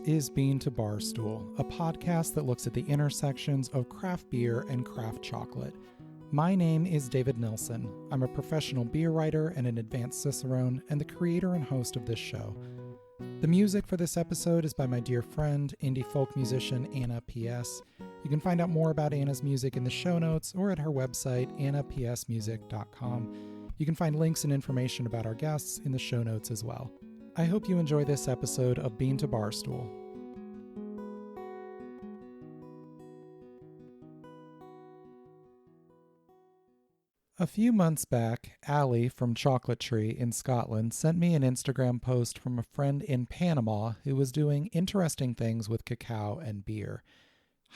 is Bean to Barstool, a podcast that looks at the intersections of craft beer and craft chocolate. My name is David Nilsson. I'm a professional beer writer and an advanced cicerone, and the creator and host of this show. The music for this episode is by my dear friend, indie folk musician Anna P.S. You can find out more about Anna's music in the show notes or at her website, annapsmusic.com. You can find links and information about our guests in the show notes as well. I hope you enjoy this episode of Bean to Barstool. A few months back, Ali from Chocolate Tree in Scotland sent me an Instagram post from a friend in Panama who was doing interesting things with cacao and beer.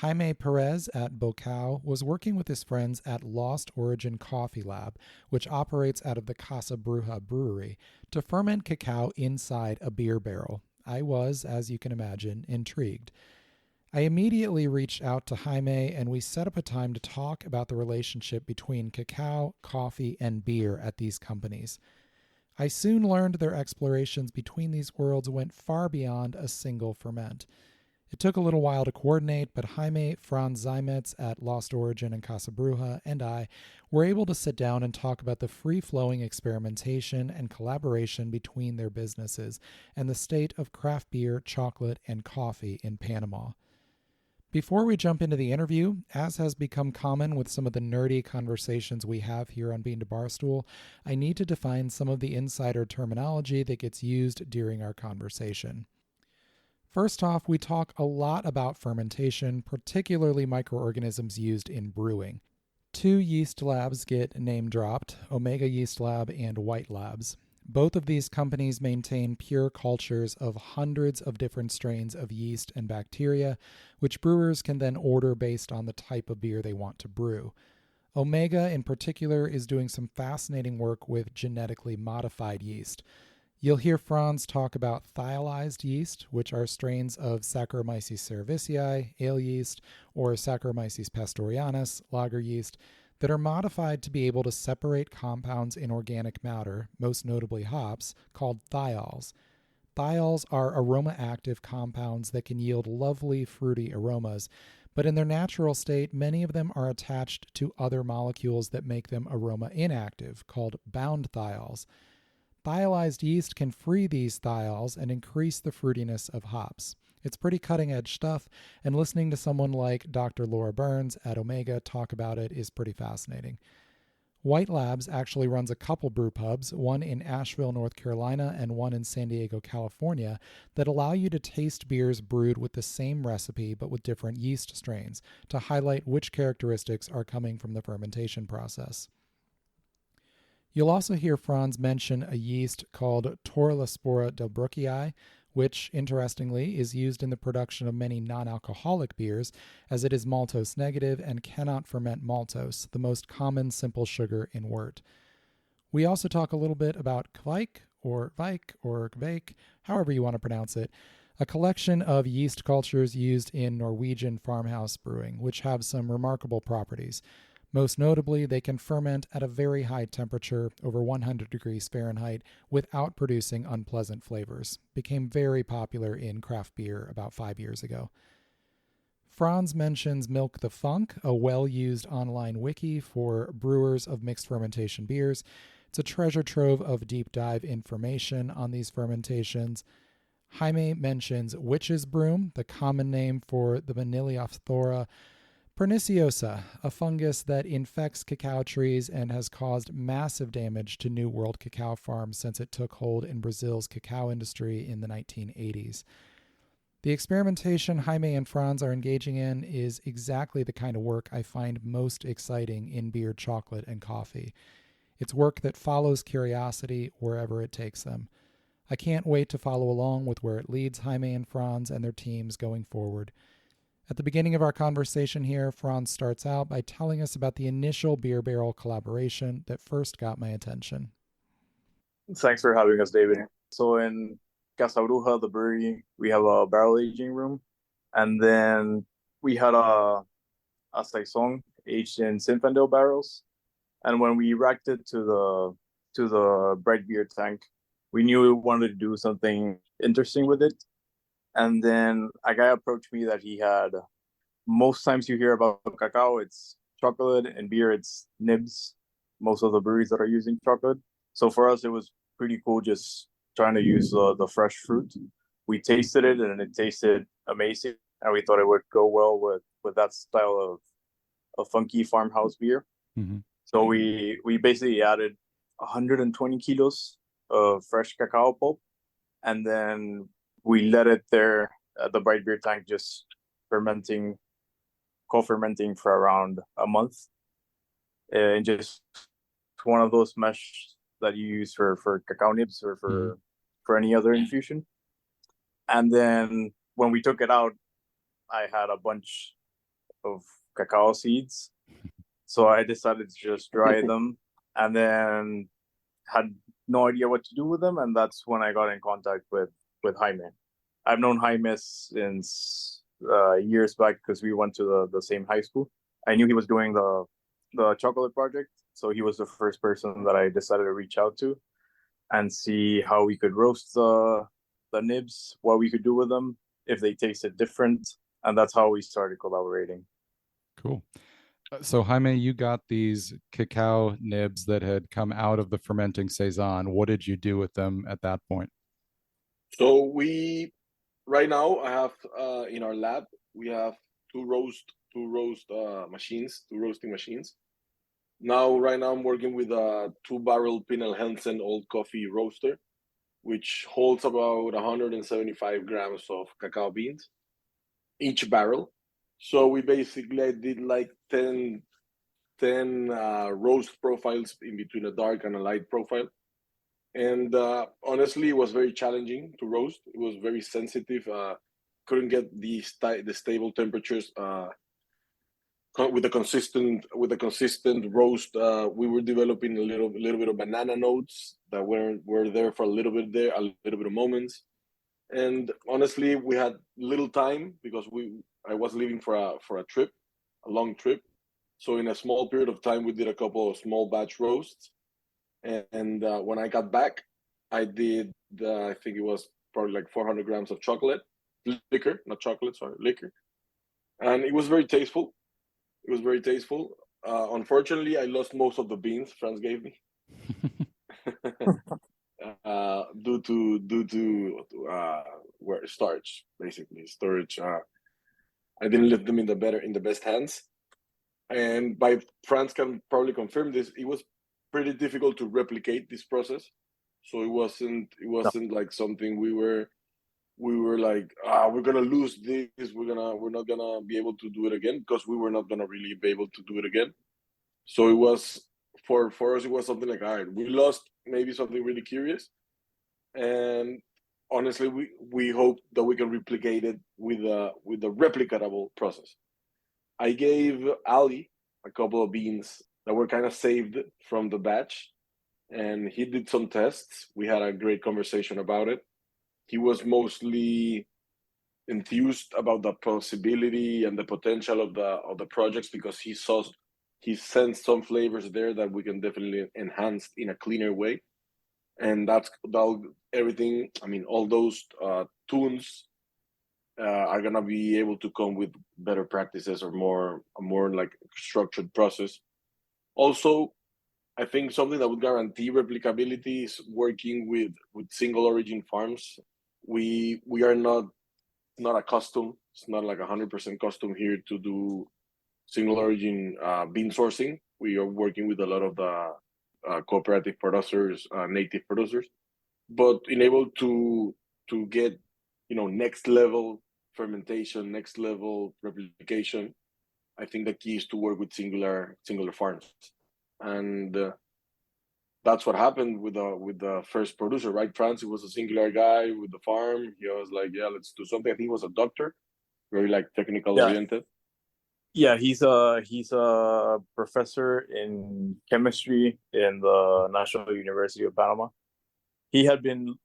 Jaime Pérez of Bocao was working with his friends at Lost Origin Coffee Lab, which operates out of the Casa Bruja brewery, to ferment cacao inside a beer barrel. I was, as you can imagine, intrigued. I immediately reached out to Jaime and we set up a time to talk about the relationship between cacao, coffee, and beer at these companies. I soon learned their explorations between these worlds went far beyond a single ferment. It took a little while to coordinate, but Jaime, Franz Zeimetz at Lost Origin and Casa Bruja, and I were able to sit down and talk about the free-flowing experimentation and collaboration between their businesses and the state of craft beer, chocolate, and coffee in Panama. Before we jump into the interview, as has become common with some of the nerdy conversations we have here on Bean to Barstool, I need to define some of the insider terminology that gets used during our conversation. First off, we talk a lot about fermentation, particularly microorganisms used in brewing. Two yeast labs get name-dropped, Omega Yeast Lab and White Labs. Both of these companies maintain pure cultures of hundreds of different strains of yeast and bacteria, which brewers can then order based on the type of beer they want to brew. Omega, in particular, is doing some fascinating work with genetically modified yeast. You'll hear Franz talk about thiolized yeast, which are strains of Saccharomyces cerevisiae, ale yeast, or Saccharomyces pastorianus, lager yeast, that are modified to be able to separate compounds in organic matter, most notably hops, called thiols. Thiols are aroma-active compounds that can yield lovely fruity aromas, but in their natural state, many of them are attached to other molecules that make them aroma-inactive, called bound thiols. Thiolized yeast can free these thiols and increase the fruitiness of hops. It's pretty cutting-edge stuff, and listening to someone like Dr. Laura Burns at Omega talk about it is pretty fascinating. White Labs actually runs a couple brew pubs, one in Asheville, North Carolina, and one in San Diego, California, that allow you to taste beers brewed with the same recipe but with different yeast strains to highlight which characteristics are coming from the fermentation process. You'll also hear Franz mention a yeast called Torulaspora delbrueckii, which, interestingly, is used in the production of many non-alcoholic beers, as it is maltose negative and cannot ferment maltose, the most common simple sugar in wort. We also talk a little bit about kveik, or veik, or kveik, however you want to pronounce it, a collection of yeast cultures used in Norwegian farmhouse brewing, which have some remarkable properties. Most notably, they can ferment at a very high temperature, over 100 degrees Fahrenheit, without producing unpleasant flavors. Became very popular in craft beer about 5 years ago. Franz mentions Milk the Funk, a well-used online wiki for brewers of mixed fermentation beers. It's a treasure trove of deep dive information on these fermentations. Jaime mentions witch's broom, the common name for the Maniliophthora perniciosa, a fungus that infects cacao trees and has caused massive damage to New World cacao farms since it took hold in Brazil's cacao industry in the 1980s. The experimentation Jaime and Franz are engaging in is exactly the kind of work I find most exciting in beer, chocolate, and coffee. It's work that follows curiosity wherever it takes them. I can't wait to follow along with where it leads Jaime and Franz and their teams going forward. At the beginning of our conversation here, Franz starts out by telling us about the initial beer barrel collaboration that first got my attention. Thanks for having us, David. So in Casa Bruja, the brewery, we have a barrel aging room. And then we had a Saison aged in Zinfandel barrels. And when we racked it to the bright beer tank, we knew we wanted to do something interesting with it. And then a guy approached me that he had, most times you hear about cacao, it's chocolate, and beer, it's nibs. Most of the breweries that are using chocolate. So for us, it was pretty cool just trying to use the fresh fruit. We tasted it and it tasted amazing. And we thought it would go well with that style of a funky farmhouse beer. Mm-hmm. So we basically added 120 kilos of fresh cacao pulp, and then we let it there at the bright beer tank, just fermenting, co-fermenting for around a month, and just one of those mesh that you use for cacao nibs or for any other infusion. And then when we took it out, I had a bunch of cacao seeds, so I decided to just dry them, and then had no idea what to do with them, and that's when I got in contact with Jaime. I've known Jaime since years back because we went to the same high school. I knew he was doing the chocolate project, so he was the first person that I decided to reach out to and see how we could roast the nibs, what we could do with them, if they tasted different, and that's how we started collaborating. Cool. So Jaime, you got these cacao nibs that had come out of the fermenting Saison. What did you do with them at that point? So right now I have in our lab we have two roasting machines. Right now I'm working with a 2-barrel Pinel Hansen old coffee roaster, which holds about 175 grams of cacao beans each barrel. So I did like 10 roast profiles in between a dark and a light profile. And honestly, it was very challenging to roast. It was very sensitive. Couldn't get the stable temperatures with the consistent roast. We were developing a little bit of banana notes that were there for a little bit of moments. And honestly, we had little time because I was leaving for a trip, a long trip. So in a small period of time, we did a couple of small batch roasts. And when I got back, I did, I think it was probably like 400 grams of liquor, not chocolate, sorry, liquor. And it was very tasteful. Unfortunately, I lost most of the beans Franz gave me. Due to storage, basically storage. I didn't leave them in the best hands. And by Franz can probably confirm this, it was pretty difficult to replicate this process. So it wasn't like something we were like, we're gonna lose this, we're not gonna be able to do it again, because we were not gonna really be able to do it again. So it was for us, it was something like, all right, we lost maybe something really curious, and honestly, we hope that we can replicate it with a replicatable process. I gave Ali a couple of beans that were kind of saved from the batch, and he did some tests. We had a great conversation about it. He was mostly enthused about the possibility and the potential of the projects, because he sensed some flavors there that we can definitely enhance in a cleaner way. And everything. I mean, all those tunes are gonna be able to come with better practices or a more like structured process. Also, I think something that would guarantee replicability is working with single origin farms. We are not accustomed. It's not like 100% custom here to do single origin bean sourcing. We are working with a lot of the cooperative producers, native producers, but in able to get next level fermentation, next level replication, I think the key is to work with singular farms, and that's what happened with the first producer, right? Franz, he was a singular guy with the farm. He was like, yeah, let's do something. I think he was a doctor, very like technical oriented. Yeah, he's a professor in chemistry in the National University of Panama. He had been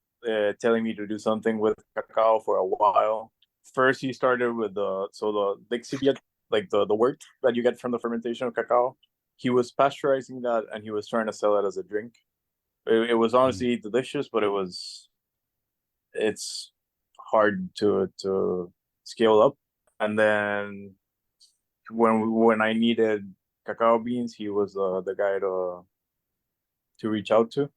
telling me to do something with cacao for a while. First, he started with the lixiviet, like the wort that you get from the fermentation of cacao. He was pasteurizing that, and he was trying to sell it as a drink. It was honestly delicious, but it's hard to scale up. And then when I needed cacao beans, he was the guy to reach out to.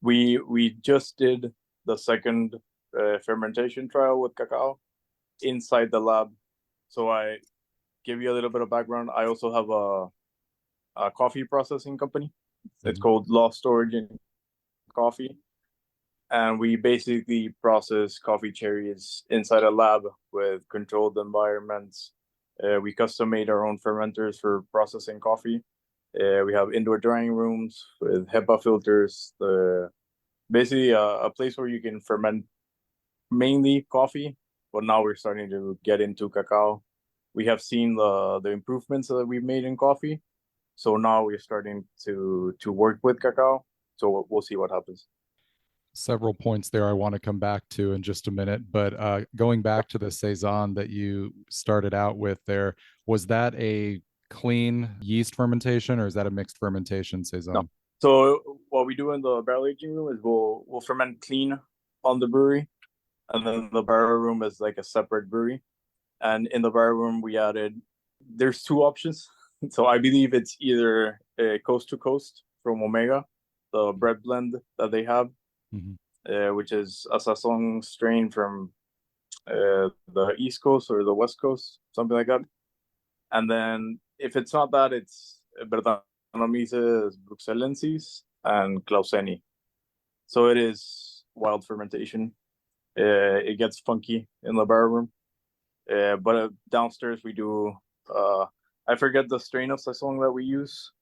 We just did the second fermentation trial with cacao inside the lab. So I give you a little bit of background. I also have a coffee processing company. It's called Lost Origin Coffee. And we basically process coffee cherries inside a lab with controlled environments. We custom made our own fermenters for processing coffee. We have indoor drying rooms with HEPA filters. Basically a place where you can ferment mainly coffee, but now we're starting to get into cacao. We have seen the improvements that we've made in coffee, so now we're starting to work with cacao. So we'll see what happens. Several points there I want to come back to in just a minute, but going back to the Saison that you started out with there, was that a clean yeast fermentation or is that a mixed fermentation Saison? No. So what we do in the barrel aging room is we'll ferment clean on the brewery, and then the barrel room is like a separate brewery. And in the barrel room there's two options. So I believe it's either coast to coast from Omega, the bread blend that they have, which is a Saison strain from the East Coast or the West Coast, something like that. And then if it's not that, it's Brettanomyces bruxellensis and Clauseni. So it is wild fermentation. It gets funky in the barrel room. But downstairs we do, I forget the strain of Saison that we use,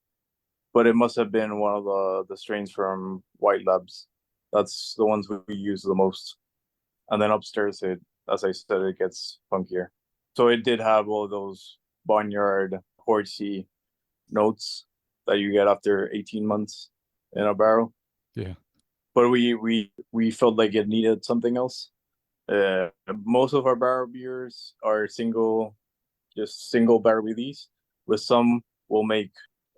but it must have been one of the strains from White Labs. That's the ones we use the most. And then upstairs, as I said, it gets funkier. So it did have all those barnyard, horsey notes that you get after 18 months in a barrel. Yeah. But we felt like it needed something else. Most of our barrel beers are single barrel release. With some, we'll make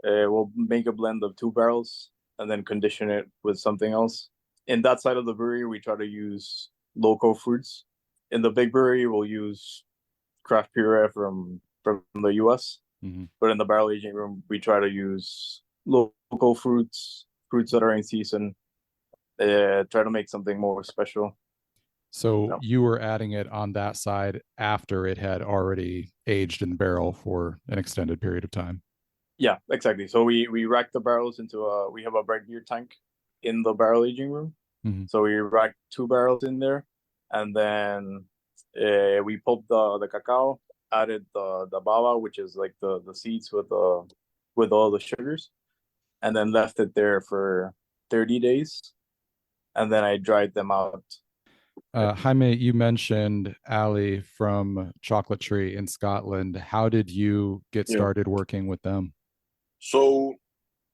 a blend of 2 barrels and then condition it with something else. In that side of the brewery, we try to use local fruits. In the big brewery, we'll use craft puree from the US. But in the barrel aging room, we try to use local fruits that are in season. Try to make something more special. So you were adding it on that side after it had already aged in the barrel for an extended period of time. Yeah, exactly. So we rack the barrels into we have a bread beer tank in the barrel aging room. So we rack 2 barrels in there, and then we pulped the cacao, added the baba, which is like the seeds with all the sugars, and then left it there for 30 days, and then I dried them out. Jaime, you mentioned Ali from Chocolate Tree in Scotland. How did you get started working with them? So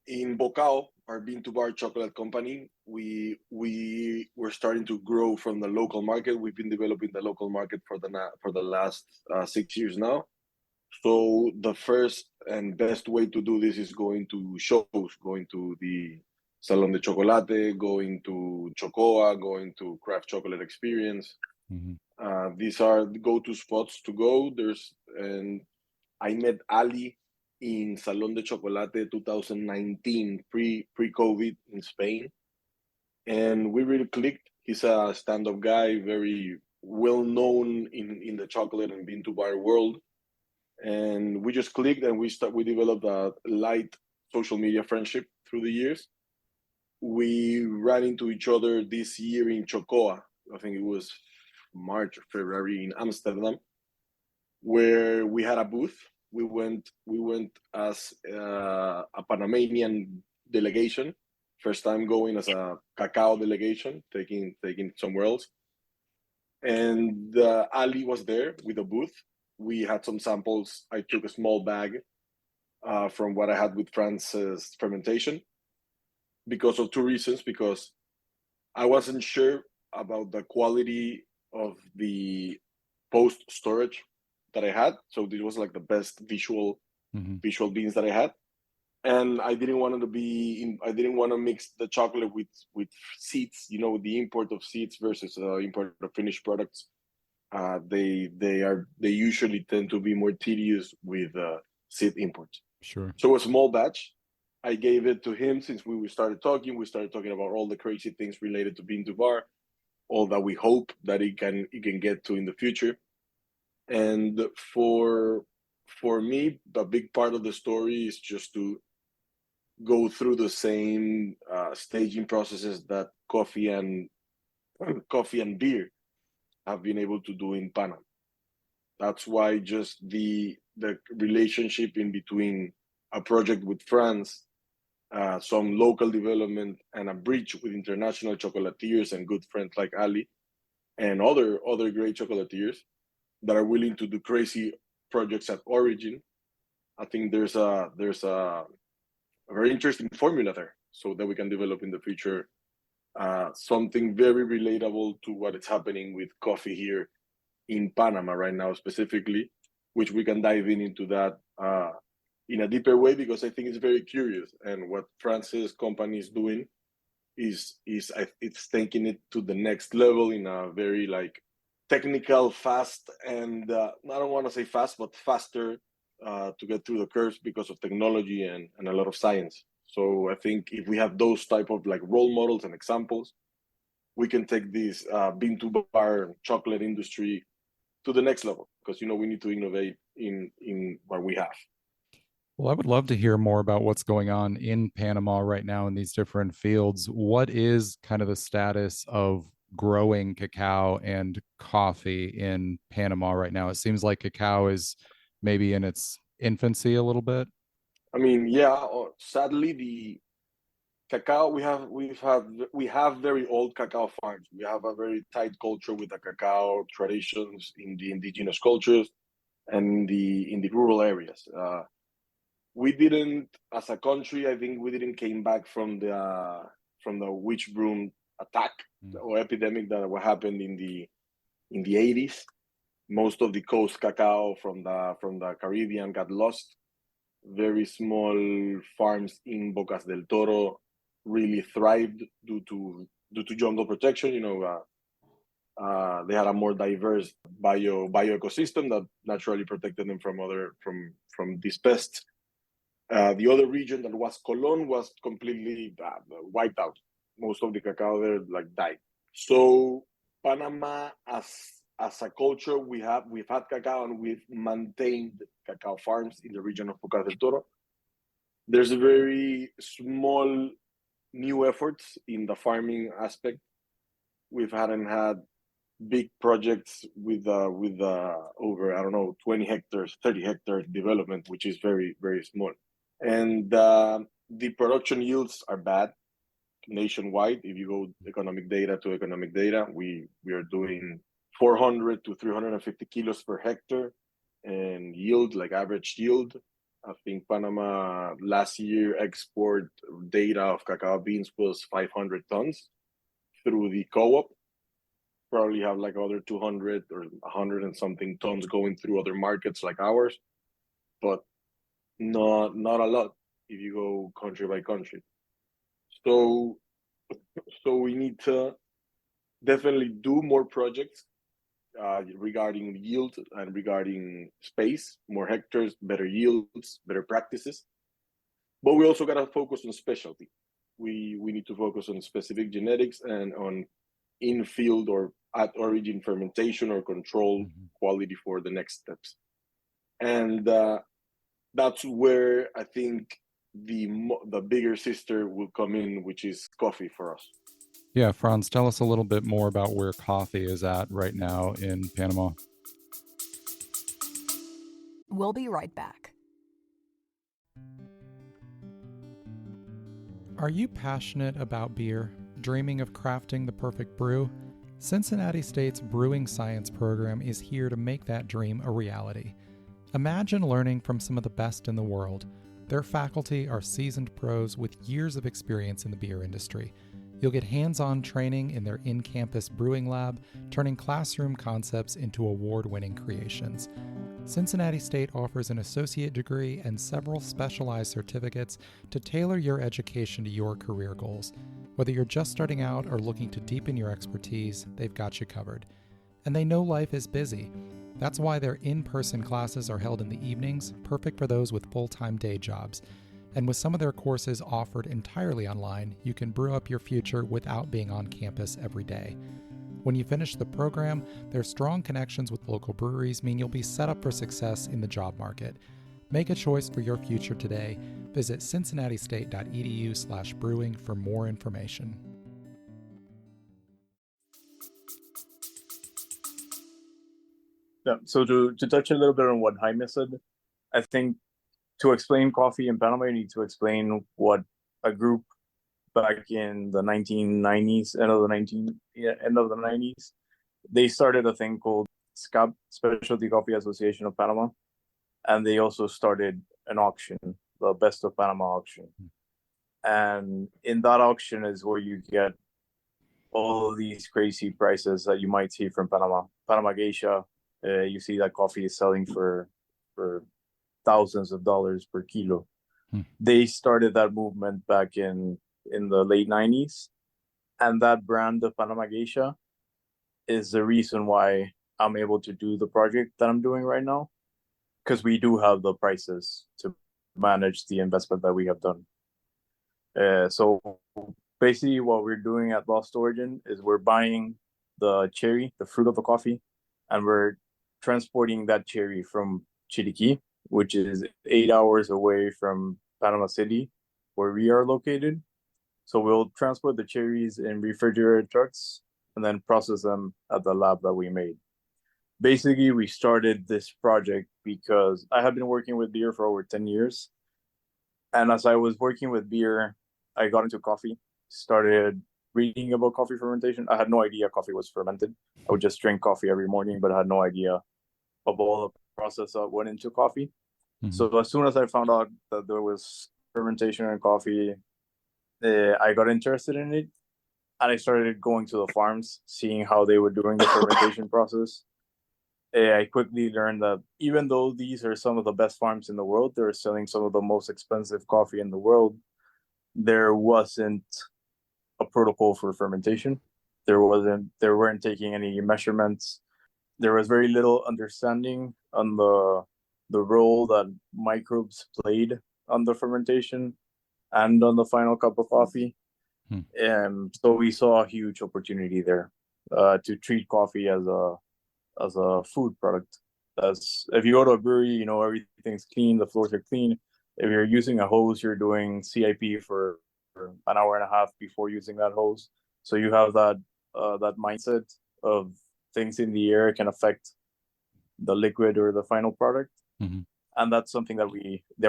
in Bocao, our bean-to-bar chocolate company, we were starting to grow from the local market. We've been developing the local market for the last 6 years now. So the first and best way to do this is going to shows, going to the Salón de Chocolate, going to Chocoa, going to Craft Chocolate Experience. These are the go-to spots to go. And I met Ali in Salón de Chocolate 2019, pre-COVID in Spain. And we really clicked. He's a stand-up guy, very well-known in the chocolate and bean-to-bar world. And we just clicked and we developed a light social media friendship through the years. We ran into each other this year in Chocoa. I think it was March or February in Amsterdam, where we had a booth. We went as a Panamanian delegation, first time going as a cacao delegation, taking somewhere else. And Ali was there with a booth. We had some samples. I took a small bag from what I had with Franz's fermentation because of 2 reasons. Because I wasn't sure about the quality of the post storage that I had. So this was like the best visual beans that I had. And I didn't want to mix the chocolate with seeds, the import of seeds versus import of finished products. they usually tend to be more tedious with seed imports. Sure. So a small batch, I gave it to him since we started talking. We started talking about all the crazy things related to bean to bar, all that we hope that it can get to in the future. And for me, the big part of the story is just to go through the same staging processes that coffee and beer have been able to do in Panama. That's why just the relationship in between a project with France, some local development, and a bridge with international chocolatiers and good friends like Ali and other great chocolatiers that are willing to do crazy projects at origin. I think there's a very interesting formula there, so that we can develop in the future something very relatable to what is happening with coffee here in Panama right now specifically, which we can dive into that in a deeper way, because I think it's very curious. And what France's company is doing is it's taking it to the next level in a very like technical, fast, and I don't want to say fast, but faster to get through the curves because of technology and a lot of science. So I think if we have those type of like role models and examples, we can take this bean to bar chocolate industry to the next level, because we need to innovate in what we have. Well, I would love to hear more about what's going on in Panama right now in these different fields. What is kind of the status of growing cacao and coffee in Panama right now? It seems like cacao is maybe in its infancy a little bit. I mean, yeah, sadly, the cacao we have very old cacao farms. We have a very tight culture with the cacao traditions in the indigenous cultures and in the rural areas. We didn't, as a country, I think we didn't came back from the witch broom attack or epidemic that happened in the 80s. Most of the coast cacao from the Caribbean got lost. Very small farms in Bocas del Toro really thrived due to jungle protection. They had a more diverse bio ecosystem that naturally protected them from these pests. The other region that was Colón was completely wiped out. Most of the cacao there died. So Panama, as a culture, we've had cacao and we've maintained cacao farms in the region of Bocas del Toro. There's a very small new efforts in the farming aspect. We hadn't had big projects with over 20 hectares, 30 hectares development, which is very, very small. And the production yields are bad nationwide. If you go economic data to economic data, we are doing 400 to 350 kilos per hectare, and yield, like average yield. I think Panama last year export data of cacao beans was 500 tons through the co-op. Probably have other 200 or 100 and something tons going through other markets like ours, but not a lot if you go country by country. So we need to definitely do more projects regarding yield and regarding space, more hectares, better yields, better practices. But we also got to focus on specialty. We need to focus on specific genetics and on in-field or at origin fermentation or control quality for the next steps. And that's where I think the bigger sister will come in, which is coffee for us. Yeah, Franz, tell us a little bit more about where coffee is at right now in Panama. We'll be right back. Are you passionate about beer, dreaming of crafting the perfect brew? Cincinnati State's Brewing Science program is here to make that dream a reality. Imagine learning from some of the best in the world. Their faculty are seasoned pros with years of experience in the beer industry. You'll get hands-on training in their in-campus brewing lab, turning classroom concepts into award-winning creations. Cincinnati State offers an associate degree and several specialized certificates to tailor your education to your career goals. Whether you're just starting out or looking to deepen your expertise, they've got you covered. And they know life is busy. That's why their in-person classes are held in the evenings, perfect for those with full-time day jobs. And with some of their courses offered entirely online, you can brew up your future without being on campus every day. When you finish the program, their strong connections with local breweries mean you'll be set up for success in the job market. Make a choice for your future today. Visit cincinnatistate.edu/brewing for more information. Yeah, so to touch a little bit on what Jaime said, I think to explain coffee in Panama, you need to explain what a group back in the 1990s, end of the 90s, they started a thing called SCAP, Specialty Coffee Association of Panama, and they also started an auction, the Best of Panama auction. And in that auction is where you get all of these crazy prices that you might see from Panama. Panama Geisha, you see that coffee is selling for thousands of dollars per kilo. They started that movement back in the late 90s, and that brand of Panama Geisha is the reason why I'm able to do the project that I'm doing right now, because we do have the prices to manage the investment that we have done. So basically what we're doing at Lost Origin is we're buying the cherry, the fruit of the coffee, and we're transporting that cherry from Chiriquí, which is 8 hours away from Panama City, where we are located. So we'll transport the cherries in refrigerated trucks and then process them at the lab that we made. Basically, we started this project because I have been working with beer for over 10 years. And as I was working with beer, I got into coffee, started reading about coffee fermentation. I had no idea coffee was fermented. I would just drink coffee every morning, but I had no idea of all the process that went into coffee. So as soon as I found out that there was fermentation in coffee, I got interested in it, and I started going to the farms, seeing how they were doing the fermentation process. I quickly learned that even though these are some of the best farms in the world, they're selling some of the most expensive coffee in the world, there wasn't a protocol for fermentation. They weren't taking any measurements. There was very little understanding on the role that microbes played on the fermentation and on the final cup of coffee. So we saw a huge opportunity there to treat coffee as a food product. If you go to a brewery, everything's clean, the floors are clean. If you're using a hose, you're doing CIP for an hour and a half before using that hose. So you have that mindset of things in the air can affect the liquid or the final product. And that's something that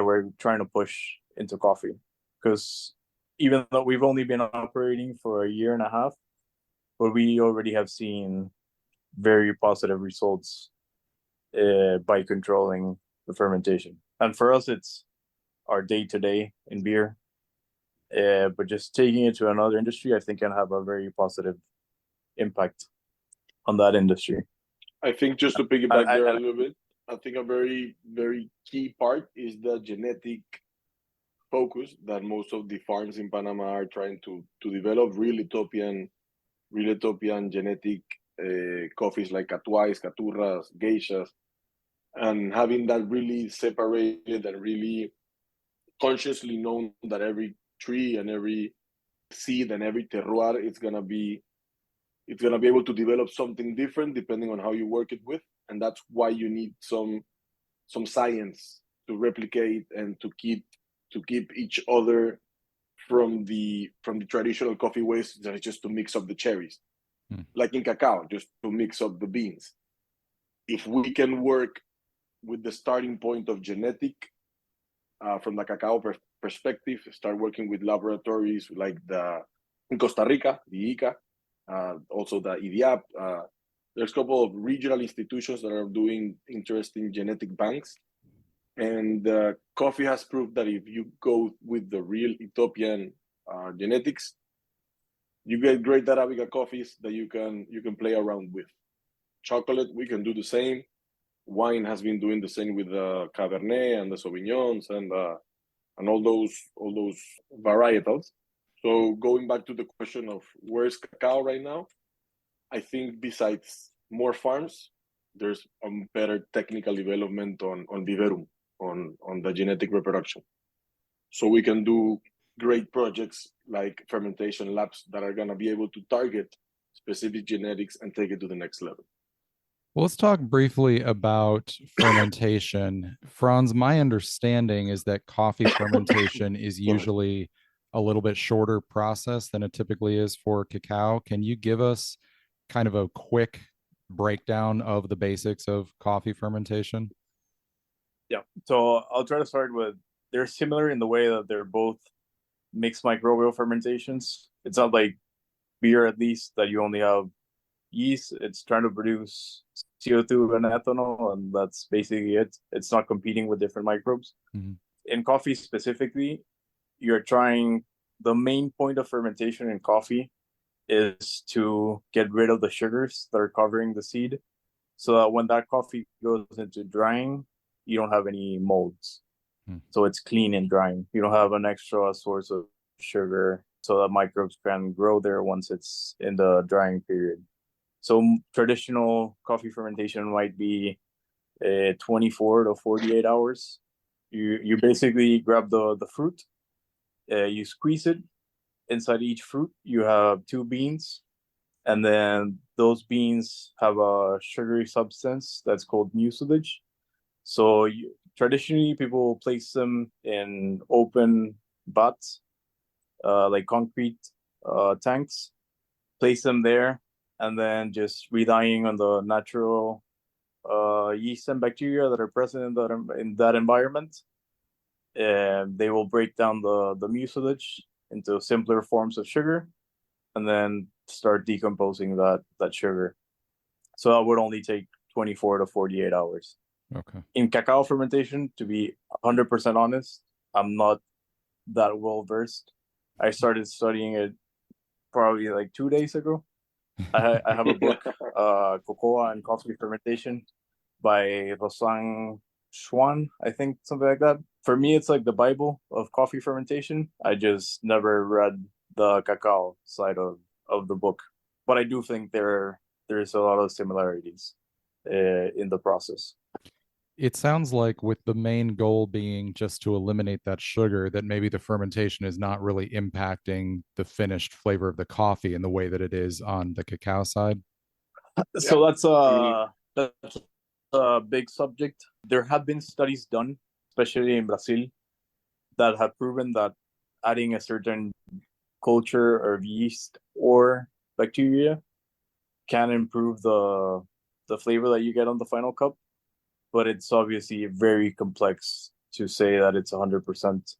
we're trying to push into coffee, because even though we've only been operating for a year and a half, but we already have seen very positive results by controlling the fermentation. And for us, it's our day-to-day in beer. But just taking it to another industry, I think can have a very positive impact on that industry. I think just to piggyback there a little bit, I think a very, very key part is the genetic focus that most of the farms in Panama are trying to develop real Ethiopian genetic coffees like Catuais, Caturras, Geishas, and having that really separated and really consciously known that every tree and every seed and every terroir it's gonna be able to develop something different depending on how you work it with, and that's why you need some science to replicate and to keep each other from the traditional coffee ways that is just to mix up the cherries, like in cacao, just to mix up the beans. If we can work with the starting point of genetic from the cacao perspective, start working with laboratories like in Costa Rica, the ICA, also the IDIAP. There's a couple of regional institutions that are doing interesting genetic banks. And coffee has proved that if you go with the real Ethiopian genetics, you get great Arabica coffees that you can play around with. Chocolate, we can do the same. Wine has been doing the same with the Cabernet and the Sauvignons and all those varietals. So going back to the question of where's cacao right now, I think besides more farms, there's a better technical development on viverum, on the genetic reproduction. So we can do great projects like fermentation labs that are going to be able to target specific genetics and take it to the next level. Well, let's talk briefly about fermentation. Franz, my understanding is that coffee fermentation is usually a little bit shorter process than it typically is for cacao. Can you give us kind of a quick breakdown of the basics of coffee fermentation? Yeah, so I'll try to start with, they're similar in the way that they're both mixed microbial fermentations. It's not like beer, at least, that you only have yeast. It's trying to produce CO2 and ethanol, and that's basically it. It's not competing with different microbes. Mm-hmm. In coffee specifically, the main point of fermentation in coffee is to get rid of the sugars that are covering the seed, so that when that coffee goes into drying, you don't have any molds. So it's clean in drying. You don't have an extra source of sugar, so that microbes can grow there once it's in the drying period. So traditional coffee fermentation might be 24 to 48 hours. You basically grab the fruit, you squeeze it. Inside each fruit, you have 2 beans, and then those beans have a sugary substance that's called mucilage. So traditionally, people place them in open vats, like concrete tanks, place them there, and then just relying on the natural yeast and bacteria that are present in that environment, they will break down the mucilage into simpler forms of sugar, and then start decomposing that sugar. So that would only take 24 to 48 hours. Okay. In cacao fermentation, to be 100% honest, I'm not that well versed. I started studying it probably like 2 days ago. I have a book, Cocoa and Coffee Fermentation, by Rosang Schwan, I think, something like that. For me, it's like the Bible of coffee fermentation. I just never read the cacao side of the book, but I do think there's a lot of similarities in the process. It sounds like, with the main goal being just to eliminate that sugar, that maybe the fermentation is not really impacting the finished flavor of the coffee in the way that it is on the cacao side. So that's a big subject. There have been studies done, especially in Brazil, that have proven that adding a certain culture of yeast or bacteria can improve the flavor that you get on the final cup. But it's obviously very complex to say that it's 100%,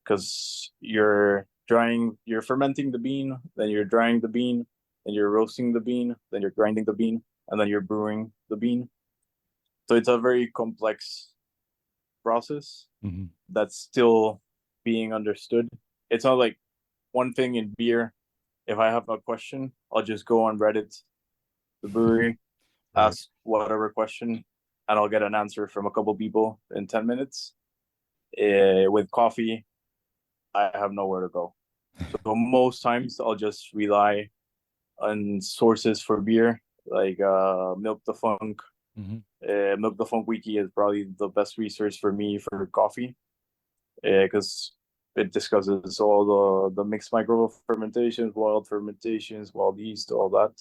because you're fermenting the bean, then you're drying the bean, then you're roasting the bean, then you're grinding the bean, and then you're brewing the bean. So it's a very complex process that's still being understood. It's not like one thing in beer. If I have a question, I'll just go on Reddit, the brewery, ask whatever question, and I'll get an answer from a couple people in 10 minutes. With coffee, I have nowhere to go. So most times I'll just rely on sources for beer, like Milk the Funk. Milk the Funk Wiki is probably the best resource for me for coffee, because it discusses all the mixed microbial fermentations, wild yeast, all that.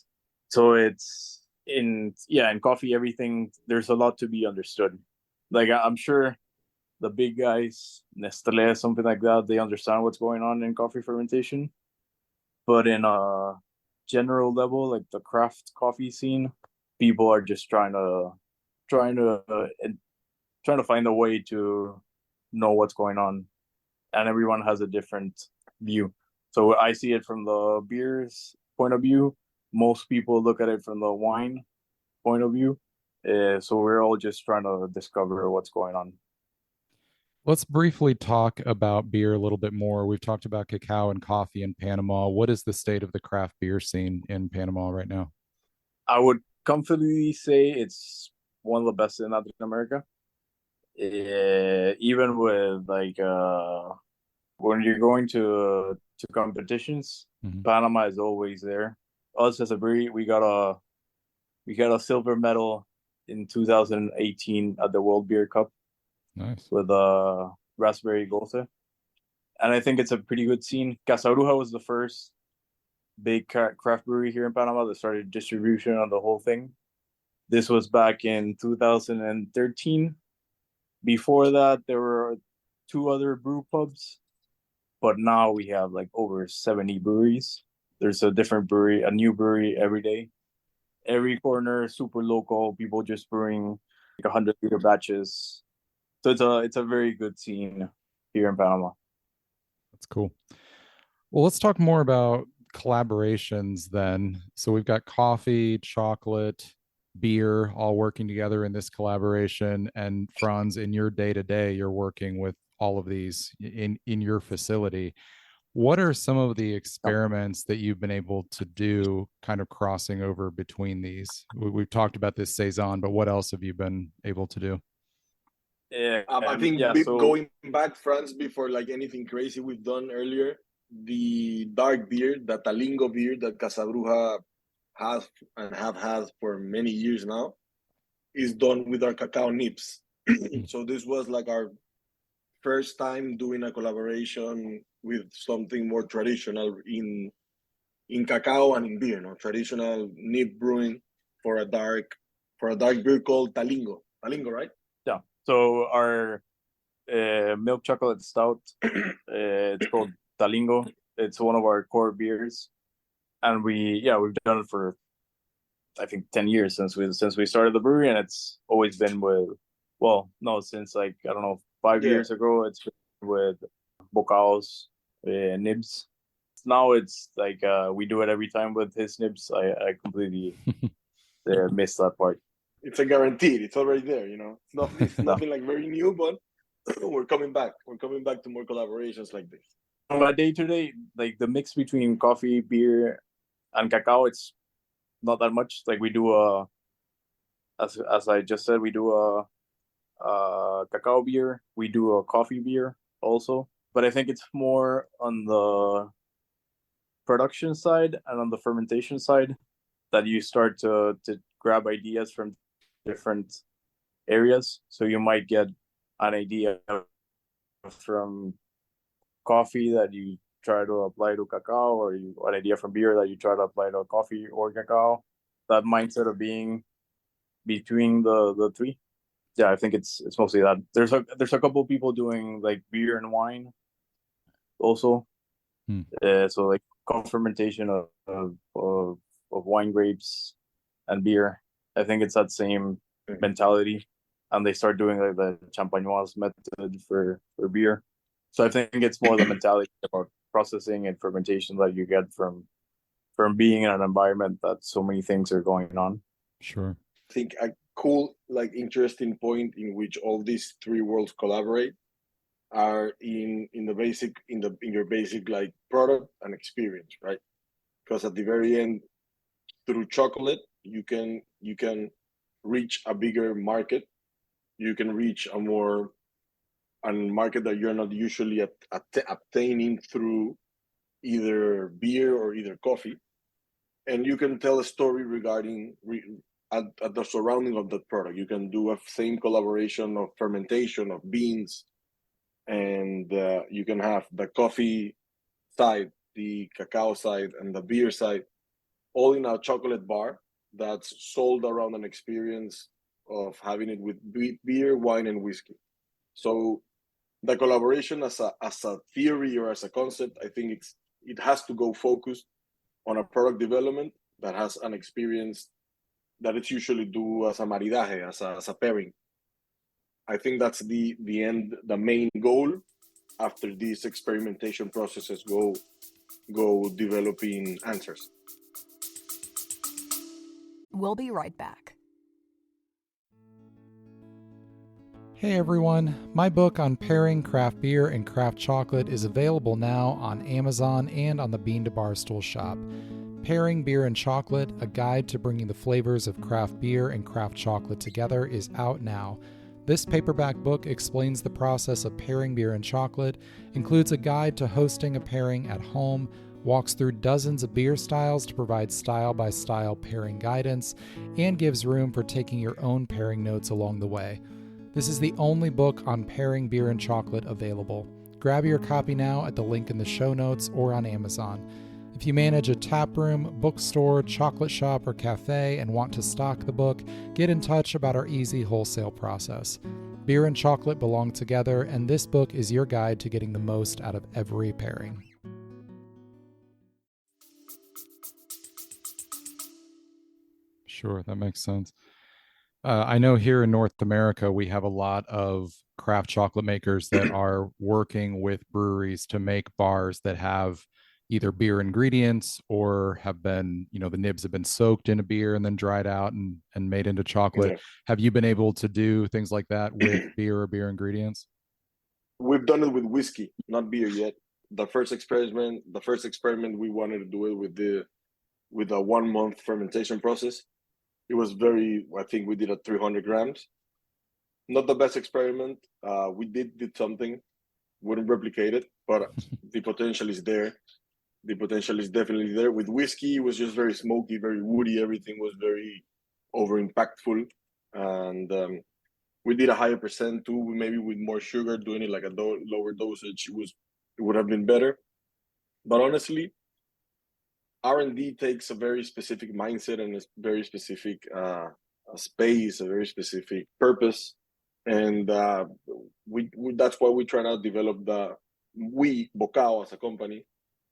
So it's in coffee, everything, there's a lot to be understood. Like, I'm sure the big guys, Nestle, something like that, they understand what's going on in coffee fermentation. But in a general level, like the craft coffee scene, people are just trying to find a way to know what's going on, and everyone has a different view. So I see it from the beer's point of view. Most people look at it from the wine point of view. So we're all just trying to discover what's going on. Let's briefly talk about beer a little bit more. We've talked about cacao and coffee in Panama. What is the state of the craft beer scene in Panama right now? I would comfortably say it's one of the best in Latin America. Even with like when you're going to competitions, Panama is always there. Us as a brewery, we got We got a silver medal in 2018 at the World Beer Cup. Nice. With Raspberry Gose. And I think it's a pretty good scene. Casa Bruja was the first big craft brewery here in Panama that started distribution on the whole thing. This was back in 2013. Before that, there were 2 other brew pubs, but now we have like over 70 breweries. There's a different brewery, a new brewery every day. Every corner, super local, people just brewing like 100-liter batches. So it's a very good scene here in Panama. That's cool. Well, let's talk more about collaborations then. So we've got coffee, chocolate, beer all working together in this collaboration. And Franz, in your day-to-day, you're working with all of these in your facility. What are some of the experiments that you've been able to do kind of crossing over between these? We've talked about this Saison, but what else have you been able to do? Yeah, I think going back, Franz, before like anything crazy we've done earlier, the dark beer, the Talingo beer that Casa Bruja has and have had for many years now, is done with our cacao nibs. So this was like our first time doing a collaboration with something more traditional in cacao and in beer, traditional nib brewing for a dark beer called Talingo. Talingo, right? Yeah. So our milk chocolate stout, it's called Talingo. It's one of our core beers, and we've done it for I think 10 years since we started the brewery, and it's always been since like I don't know 5 years ago. It's been with Bocao's nibs. Now it's like we do it every time with his nibs. I completely missed that part. It's a guaranteed. It's already there, It's nothing like very new, but we're coming back. We're coming back to more collaborations like this. On a day-to-day, like the mix between coffee, beer, and cacao, it's not that much. Like we do as I just said, we do a cacao beer. We do a coffee beer also. But I think it's more on the production side and on the fermentation side that you start to grab ideas from different areas. So you might get an idea from coffee that you try to apply to cacao, or an idea from beer that you try to apply to coffee or cacao. That mindset of being between the three. Yeah, I think it's mostly that. There's a couple of people doing like beer and wine also. So like fermentation of wine grapes and beer. I think it's that same mentality, and they start doing like the champagnoise method for beer. So I think it's more the mentality about processing and fermentation that you get from being in an environment that so many things are going on. Sure. I think a cool, like interesting point in which all these three worlds collaborate are in your basic like product and experience, right? Because at the very end, through chocolate, you can reach a bigger market. You can reach a market that you're not usually obtaining through either beer or either coffee, and you can tell a story regarding at the surrounding of that product. You can do a same collaboration of fermentation of beans, and you can have the coffee side, the cacao side, and the beer side, all in a chocolate bar that's sold around an experience of having it with beer, wine, and whiskey. So the collaboration as a theory or as a concept, I think it has to go focused on a product development that has an experience that it's usually do as a maridaje, as a pairing. I think that's the main goal after these experimentation processes go developing answers. We'll be right back. Hey everyone, my book on pairing craft beer and craft chocolate is available now on Amazon and on the Bean to Barstool shop. Pairing Beer and Chocolate, a guide to bringing the flavors of craft beer and craft chocolate together, is out now. This paperback book explains the process of pairing beer and chocolate, includes a guide to hosting a pairing at home, walks through dozens of beer styles to provide style-by-style pairing guidance, and gives room for taking your own pairing notes along the way. This is the only book on pairing beer and chocolate available. Grab your copy now at the link in the show notes or on Amazon. If you manage a tap room, bookstore, chocolate shop, or cafe and want to stock the book, get in touch about our easy wholesale process. Beer and chocolate belong together, and this book is your guide to getting the most out of every pairing. Sure, that makes sense. I know here in North America, we have a lot of craft chocolate makers that are working with breweries to make bars that have either beer ingredients or have been, the nibs have been soaked in a beer and then dried out and made into chocolate. Yeah. Have you been able to do things like that with beer or beer ingredients? We've done it with whiskey, not beer yet. The first experiment we wanted to do it with a 1 month fermentation process. It was I think we did at 300 grams. Not the best experiment. We did something, wouldn't replicate it, but the potential is there. The potential is definitely there. With whiskey, it was just very smoky, very woody. Everything was very over impactful. And we did a higher percent too, maybe with more sugar, doing it like a lower dosage. It would have been better. But honestly, R&D takes a very specific mindset and a very specific space, a very specific purpose. And that's why we try to develop Bocao as a company.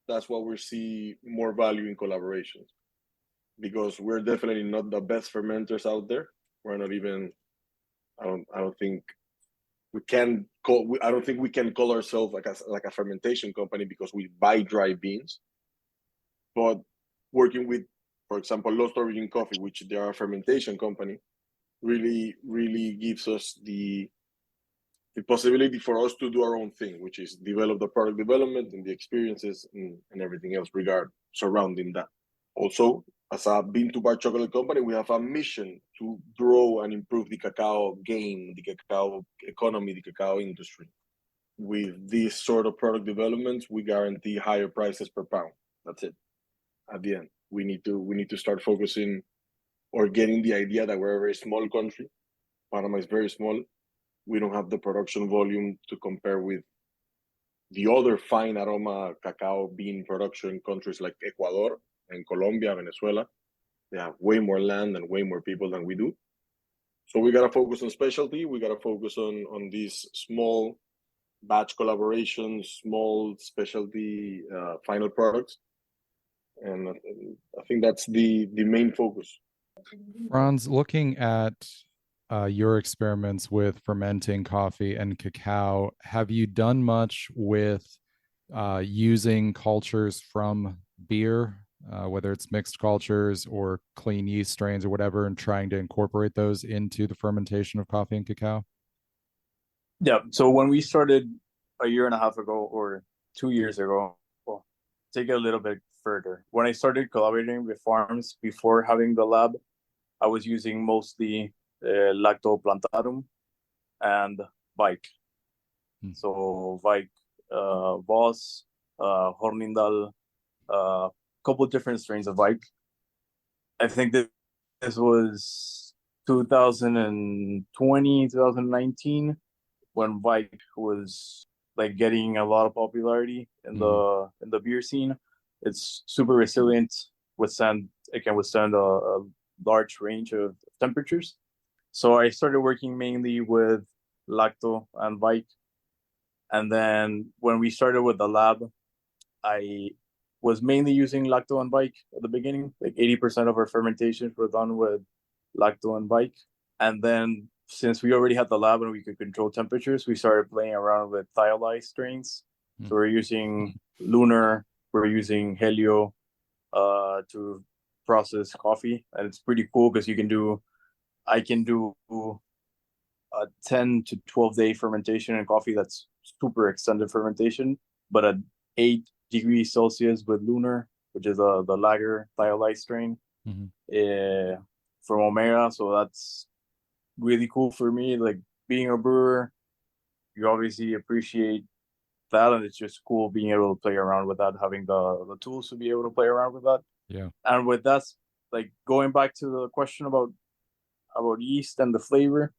That's why we see more value in collaborations, because we're definitely not the best fermenters out there. We're not even, I don't think we can call ourselves like a fermentation company, because we buy dry beans. But working with, for example, Lost Origin Coffee, which they are a fermentation company, really, really gives us the possibility for us to do our own thing, which is develop the product development and the experiences and everything else surrounding that. Also, as a bean-to-bar chocolate company, we have a mission to grow and improve the cacao game, the cacao economy, the cacao industry. With this sort of product developments, we guarantee higher prices per pound. That's it. At the end, we need to start focusing or getting the idea that we're a very small country. Panama is very small. We don't have the production volume to compare with the other fine aroma cacao bean production countries like Ecuador and Colombia, Venezuela. They have way more land and way more people than we do. So we got to focus on specialty. We got to focus on these small batch collaborations, small specialty final products. And I think that's the main focus. Franz, looking at your experiments with fermenting coffee and cacao, have you done much with using cultures from beer, whether it's mixed cultures or clean yeast strains or whatever, and trying to incorporate those into the fermentation of coffee and cacao? Yeah. So when we started a year and a half ago or 2 years ago, well, take it a little bit further. When I started collaborating with farms before having the lab, I was using mostly Lacto Plantarum and Vike. So Vike, Voss, Hornindal, a couple different strains of Vike. I think that this was 2020, 2019, when Vike was like getting a lot of popularity in the beer scene. It's super resilient, it can withstand a large range of temperatures. So I started working mainly with Lacto and Vike. And then when we started with the lab, I was mainly using Lacto and Vike at the beginning. Like 80% of our fermentations were done with Lacto and Vike. And then since we already had the lab and we could control temperatures, we started playing around with thiolized strains. So we're using Lunar, we're using Helio to process coffee. And it's pretty cool because I can do a 10 to 12 day fermentation in coffee. That's super extended fermentation, but at 8 degrees Celsius with Lunar, which is the lager thiolite strain from Omega. So that's really cool for me. Like being a brewer, you obviously appreciate that, and it's just cool being able to play around with that, having the tools to be able to play around with that. Yeah. And with that, like going back to the question about yeast and the flavor,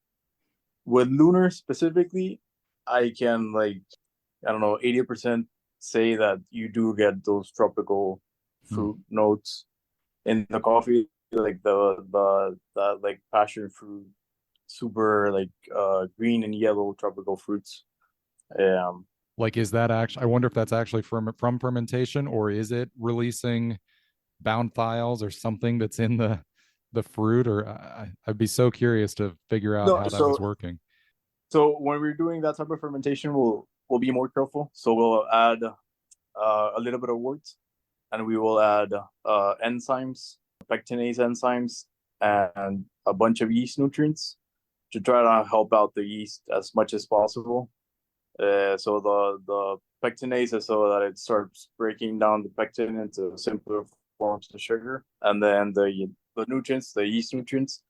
with Lunar specifically, I can, like, I don't know, 80% say that you do get those tropical fruit notes in the coffee, like the like passion fruit, super like green and yellow tropical fruits. Like, is that actually, I wonder if that's actually from fermentation, or is it releasing bound thiols or something that's in the fruit? Or I'd be so curious to figure out how that was working. So when we're doing that type of fermentation, we'll be more careful. So we'll add a little bit of wort, and we will add enzymes, pectinase enzymes, and a bunch of yeast nutrients to try to help out the yeast as much as possible. So the pectinase is so that it starts breaking down the pectin into simpler forms of sugar, and then the nutrients, the yeast nutrients,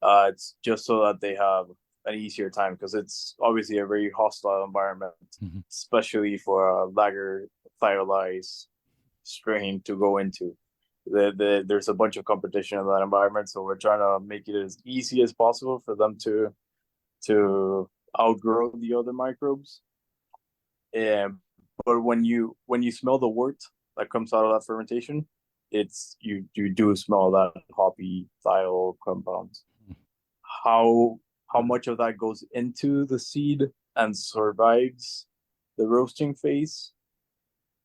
it's just so that they have an easier time, because it's obviously a very hostile environment, especially for a lager thiolized strain to go into. There's a bunch of competition in that environment, so we're trying to make it as easy as possible for them to outgrow the other microbes. But when you smell the wort that comes out of that fermentation, it's you do smell that hoppy thiol compounds. How much of that goes into the seed and survives the roasting phase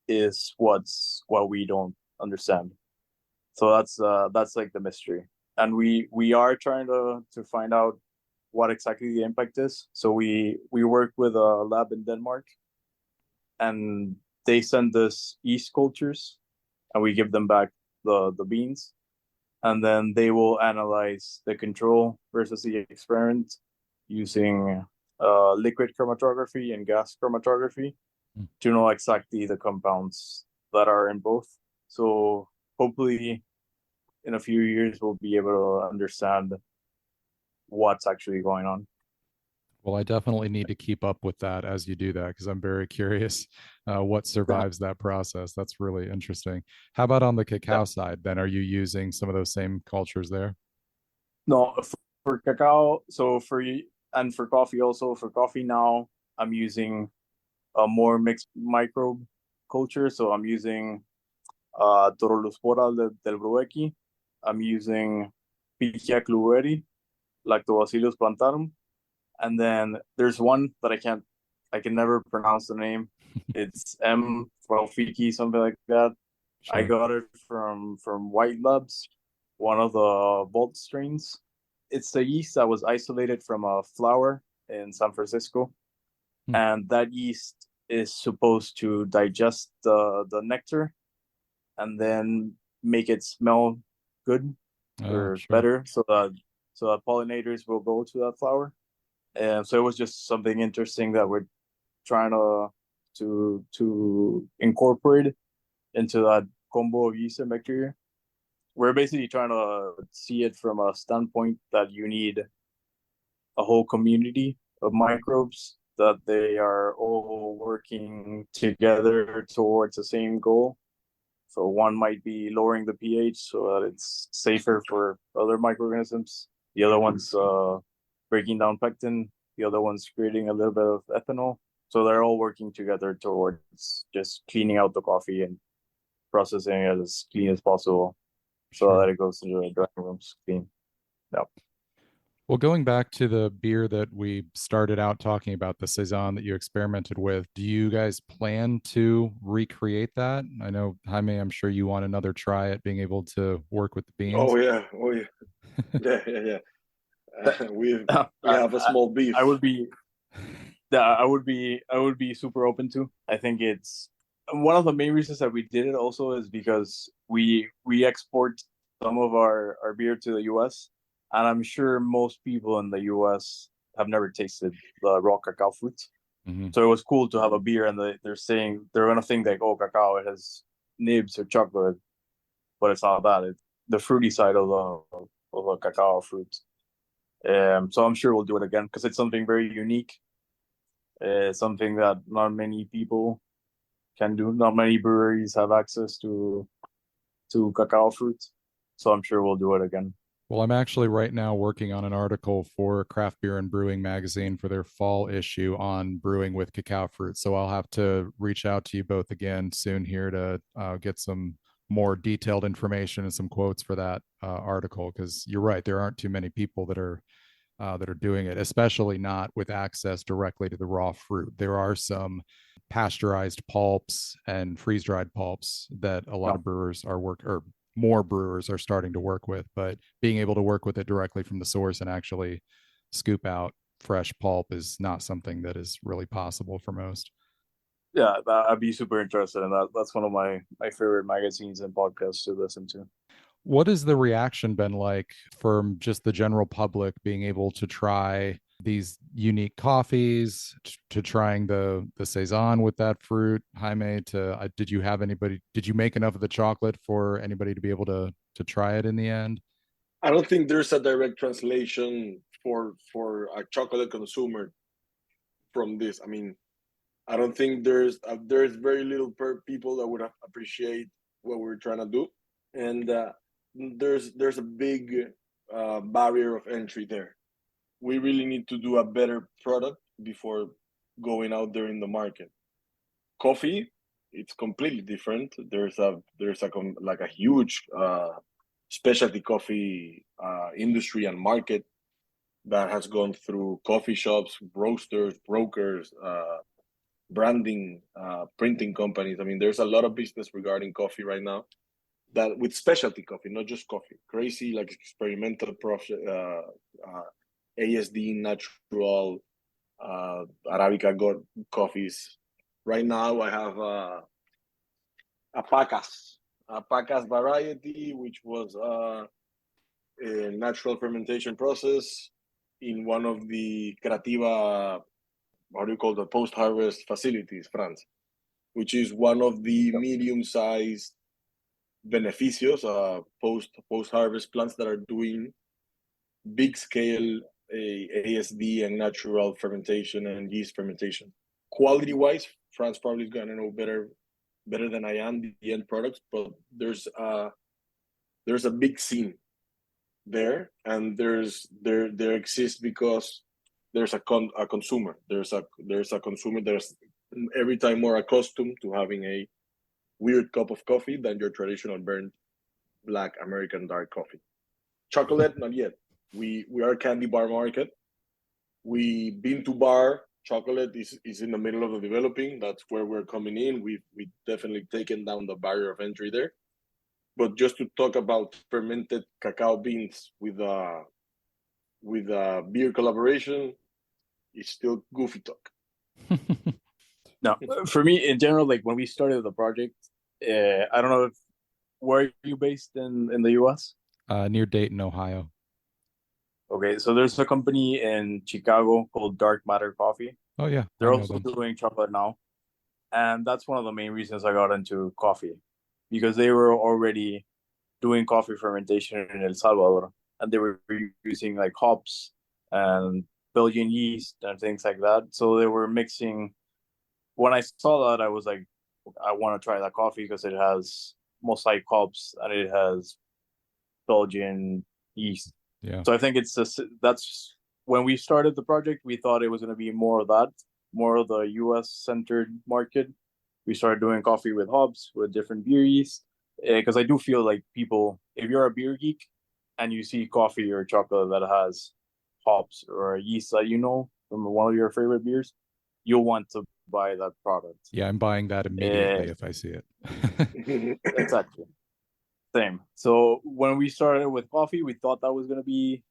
is what we don't understand. So that's like the mystery, and we are trying to find out what exactly the impact is. So we work with a lab in Denmark, and they send us yeast cultures, and we give them back the beans, and then they will analyze the control versus the experiment using liquid chromatography and gas chromatography to know exactly the compounds that are in both. So hopefully in a few years we'll be able to understand what's actually going on. Well, I definitely need to keep up with that as you do that, because I'm very curious what survives that process. That's really interesting. How about on the cacao side then? Are you using some of those same cultures there? No, for cacao, so and for coffee also. For coffee now, I'm using a more mixed microbe culture. So I'm using Torolospora del Bruecky. I'm using Pichia cluveri, Lactobacillus plantarum. And then there's one that I can never pronounce the name. It's M. Fiki, something like that. Sure. I got it from White Labs, one of the Vault strains. It's the yeast that was isolated from a flower in San Francisco. And that yeast is supposed to digest the nectar and then make it smell good or better, so that pollinators will go to that flower. And so it was just something interesting that we're trying to incorporate into that combo of yeast and bacteria. We're basically trying to see it from a standpoint that you need a whole community of microbes, that they are all working together towards the same goal. So one might be lowering the pH so that it's safer for other microorganisms. The other one's breaking down pectin. The other one's creating a little bit of ethanol. So they're all working together towards just cleaning out the coffee and processing it as clean as possible, so that it goes to the drying rooms clean. Yeah. Well, going back to the beer that we started out talking about, the Saison that you experimented with, do you guys plan to recreate that? I know, Jaime, I'm sure you want another try at being able to work with the beans. Oh yeah. Yeah. We have a small beef. I would be super open to. I think it's one of the main reasons that we did it also is because we export some of our beer to the US, and I'm sure most people in the US have never tasted the raw cacao fruits. So it was cool to have a beer, and they're saying they're gonna think like, oh, cacao, it has nibs or chocolate, but it's not that. It's the fruity side of the cacao fruit. So I'm sure we'll do it again because it's something very unique. something that not many people can do. Not many breweries have access to cacao fruits. So I'm sure we'll do it again. Well, I'm actually right now working on an article for Craft Beer and Brewing magazine for their fall issue on brewing with cacao fruit. So I'll have to reach out to you both again soon here to get some more detailed information and some quotes for that article, because you're right, there aren't too many people that are doing it, especially not with access directly to the raw fruit. There are some pasteurized pulps and freeze-dried pulps that a lot of brewers are more brewers are starting to work with, but being able to work with it directly from the source and actually scoop out fresh pulp is not something that is really possible for most. Yeah, I'd be super interested in that. That's one of my favorite magazines and podcasts to listen to. What has the reaction been like from just the general public being able to try these unique coffees, to trying the Saison with that fruit? Jaime, did you make enough of the chocolate for anybody to be able to try it in the end? I don't think there's a direct translation for a chocolate consumer from this. I mean, I don't think there's very little people that would appreciate what we're trying to do, and there's a big barrier of entry there. We really need to do a better product before going out there in the market. Coffee, it's completely different. There's a huge specialty coffee industry and market that has gone through coffee shops, roasters, brokers, branding, printing companies. I mean, there's a lot of business regarding coffee right now, that with specialty coffee, not just coffee, crazy like experimental ASD, natural, Arabica coffees. Right now I have a Pacas variety, which was a natural fermentation process in one of the Creativa, how do you call the post-harvest facilities, Franz, which is one of the medium-sized beneficios, post-harvest plants that are doing big-scale ASD and natural fermentation and yeast fermentation. Quality-wise, Franz probably is gonna know better than I am the end products, but there's a big scene there, and there exists because there's a consumer. There's a consumer that's every time more accustomed to having a weird cup of coffee than your traditional burnt black American dark coffee. Chocolate, not yet. We are a candy bar market. We bean to bar chocolate is in the middle of the developing. That's where we're coming in. We've definitely taken down the barrier of entry there. But just to talk about fermented cacao beans with a beer collaboration is still goofy talk. No, for me in general, like when we started the project, I don't know where are you based in the US? Near Dayton, Ohio. Okay, so there's a company in Chicago called Dark Matter Coffee. Oh yeah, they're also doing chocolate now, and that's one of the main reasons I got into coffee, because they were already doing coffee fermentation in El Salvador, and they were using like hops and Belgian yeast and things like that. So they were mixing. When I saw that, I was like, I want to try that coffee because it has mosaic hops and it has Belgian yeast. Yeah. So I think that's when we started the project, we thought it was going to be more of that, more of the US centered market. We started doing coffee with hops, with different beer yeast, because I do feel like people, if you're a beer geek and you see coffee or chocolate that has hops or a yeast that you know from one of your favorite beers, you'll want to buy that product. Yeah, I'm buying that immediately if I see it. Exactly. Same. So when we started with coffee, we thought that was going to be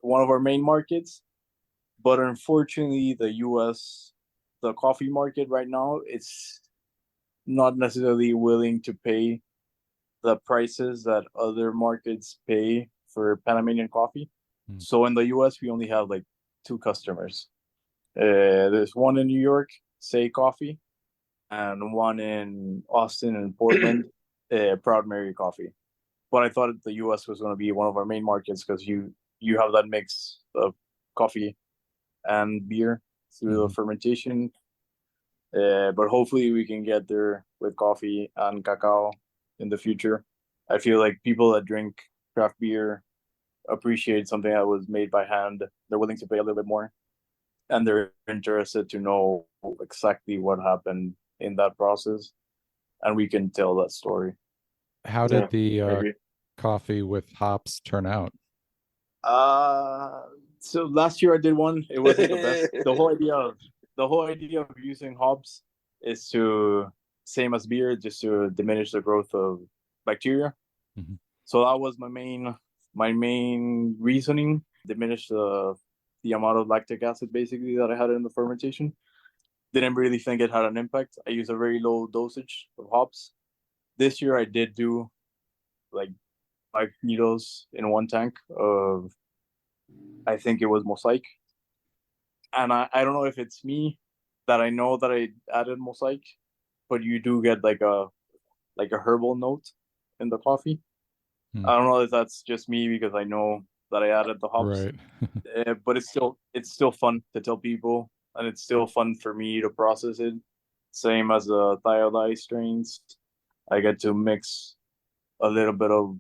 one of our main markets. But unfortunately, the coffee market right now, it's not necessarily willing to pay the prices that other markets pay for Panamanian coffee. So in the US, we only have like 2 customers. There's one in New York, Say Coffee, and one in Austin and Portland, Proud Mary Coffee. But I thought the US was going to be one of our main markets because you have that mix of coffee and beer. through the fermentation. But hopefully we can get there with coffee and cacao in the future. I feel like people that drink craft beer appreciate something that was made by hand. They're willing to pay a little bit more, and they're interested to know exactly what happened in that process, and we can tell that story. How did the coffee with hops turn out? So last year I did one. It wasn't the best. The whole idea of using hops is to, same as beer, just to diminish the growth of bacteria. So that was my main reasoning. Diminish the amount of lactic acid basically that I had in the fermentation. Didn't really think it had an impact. I used a very low dosage of hops. This year I did do like 5 kilos in one tank of, I think it was mosaic. And I don't know if it's me that I know that I added mosaic, but you do get like a herbal note in the coffee. I don't know if that's just me because I know that I added the hops. Right. But it's still fun to tell people, and it's still fun for me to process it. Same as the thiolite strains. I get to mix a little bit of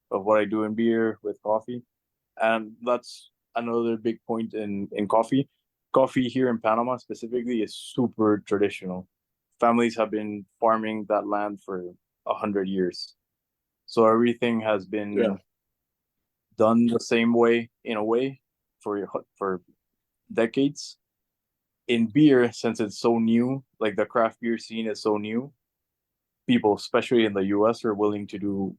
what I do in beer with coffee. And that's another big point in coffee. Coffee here in Panama specifically is super traditional. Families have been farming that land for 100 years. So everything has been done the same way, in a way, for decades. In beer, since it's so new, like the craft beer scene is so new, people, especially in the US, are willing to do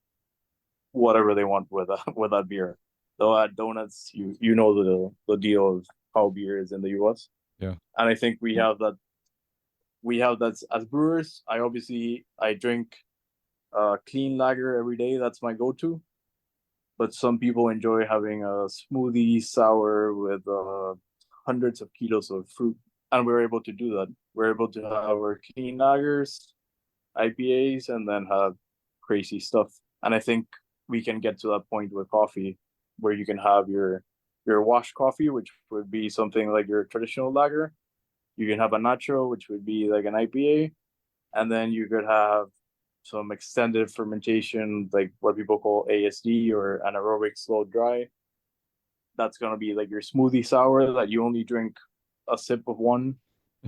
whatever they want with that beer. They'll add donuts. You know the deal of how beer is in the US. Yeah. And I think we have that. We have that as brewers. I drink clean lager every day. That's my go-to. But some people enjoy having a smoothie sour with hundreds of kilos of fruit, and we're able to do that. We're able to have our clean lagers, IPAs, and then have crazy stuff. And I think we can get to that point with coffee where you can have your washed coffee, which would be something like your traditional lager. You can have a nacho, which would be like an IPA, and then you could have some extended fermentation, like what people call ASD or anaerobic slow dry. That's going to be like your smoothie sour that you only drink a sip of one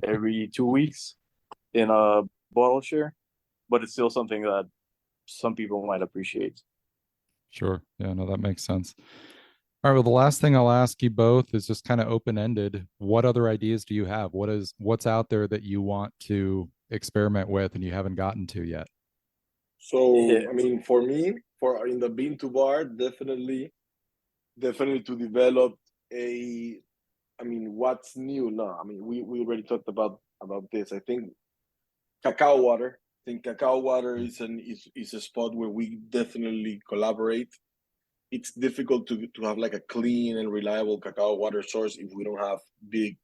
every 2 weeks in a bottle share, but it's still something that some people might appreciate. Sure. Yeah, no, that makes sense. All right. Well, the last thing I'll ask you both is just kind of open-ended. What other ideas do you have? What's out there that you want to experiment with and you haven't gotten to yet? So, I mean, for me, in the bean to bar, definitely to develop what's new? No, I mean, we already talked about this. I think cacao water. I think cacao water is a spot where we definitely collaborate. It's difficult to have like a clean and reliable cacao water source if we don't have big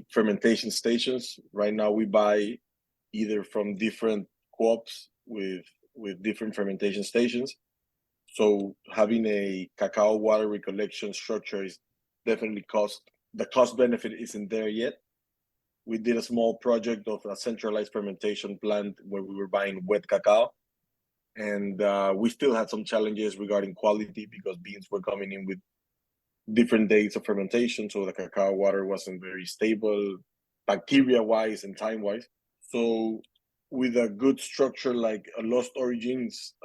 fermentation stations. Right now, we buy either from different co-ops with different fermentation stations. So having a cacao water recollection structure is definitely the cost benefit isn't there yet. We did a small project of a centralized fermentation plant where we were buying wet cacao. And we still had some challenges regarding quality because beans were coming in with different dates of fermentation. So the cacao water wasn't very stable, bacteria-wise and time-wise. So with a good structure like a Lost Origins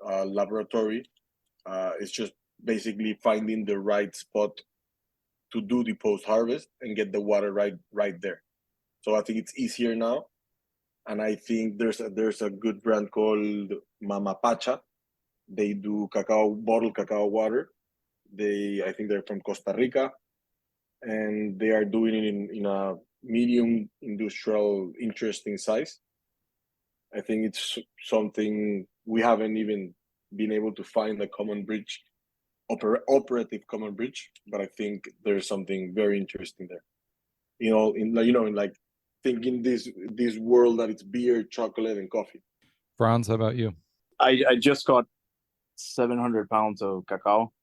laboratory, it's just basically finding the right spot to do the post-harvest and get the water right there. So I think it's easier now. And I think there's a good brand called Mama Pacha. They do bottled cacao water. I think they're from Costa Rica, and they are doing it in a medium industrial, interesting size. I think it's something we haven't even been able to find a common bridge, operative common bridge, but I think there's something very interesting there. In like thinking this world that it's beer, chocolate, and coffee. Franz, how about you? I just got 700 pounds of cacao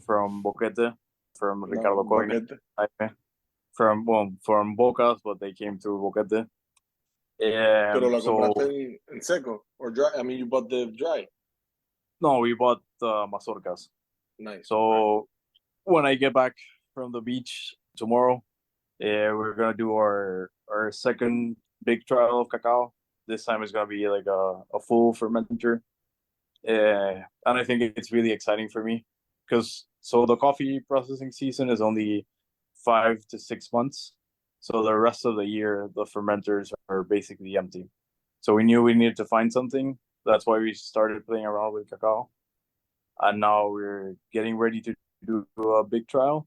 from Boquete. from No, Ricardo Coyne, Boquete. from Bocas, but they came through Boquete. Pero la So compraste en seco or dry? I mean, you bought the dry. no, we bought mazorcas. Nice. So when I get back from the beach tomorrow, we're gonna do our second big trial of cacao. This time it's gonna be like a full fermenter, and I think it's really exciting for me because the coffee processing season is only 5 to 6 months, so the rest of the year the fermenters are basically empty. So we knew we needed to find something. That's why we started playing around with cacao, and now we're getting ready to do a big trial,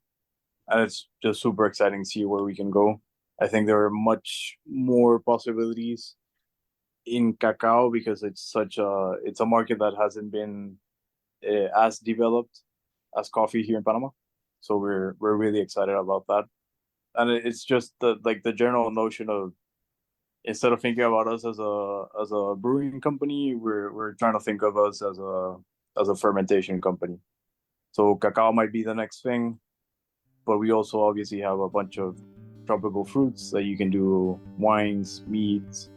and it's just super exciting to see where we can go. I think there are much more possibilities in cacao because it's a market that hasn't been as developed as coffee here in Panama. So we're really excited about that, and it's just the general notion of, instead of thinking about us as a brewing company, we're trying to think of us as a fermentation company. So cacao might be the next thing, but we also obviously have a bunch of tropical fruits that you can do wines, meats,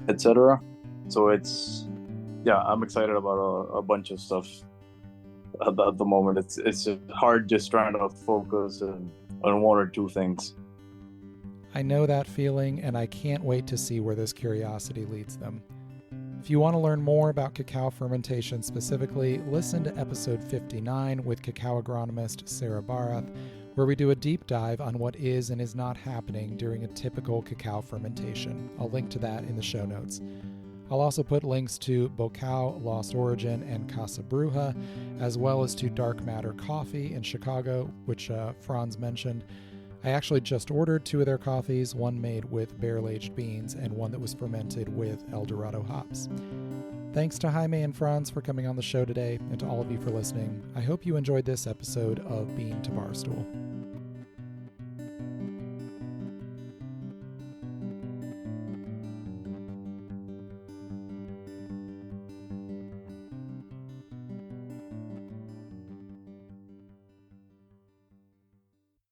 etc. So I'm excited about a bunch of stuff at the moment. It's hard just trying to focus on one or two things. I know that feeling, and I can't wait to see where this curiosity leads them. If you want to learn more about cacao fermentation specifically, listen to episode 59 with cacao agronomist Sarah Barath, where we do a deep dive on what is and is not happening during a typical cacao fermentation. I'll link to that in the show notes. I'll also put links to Bocao, Lost Origin, and Casa Bruja, as well as to Dark Matter Coffee in Chicago, which Franz mentioned. I actually just ordered 2 of their coffees, one made with barrel-aged beans and one that was fermented with El Dorado hops. Thanks to Jaime and Franz for coming on the show today, and to all of you for listening. I hope you enjoyed this episode of Bean to Barstool.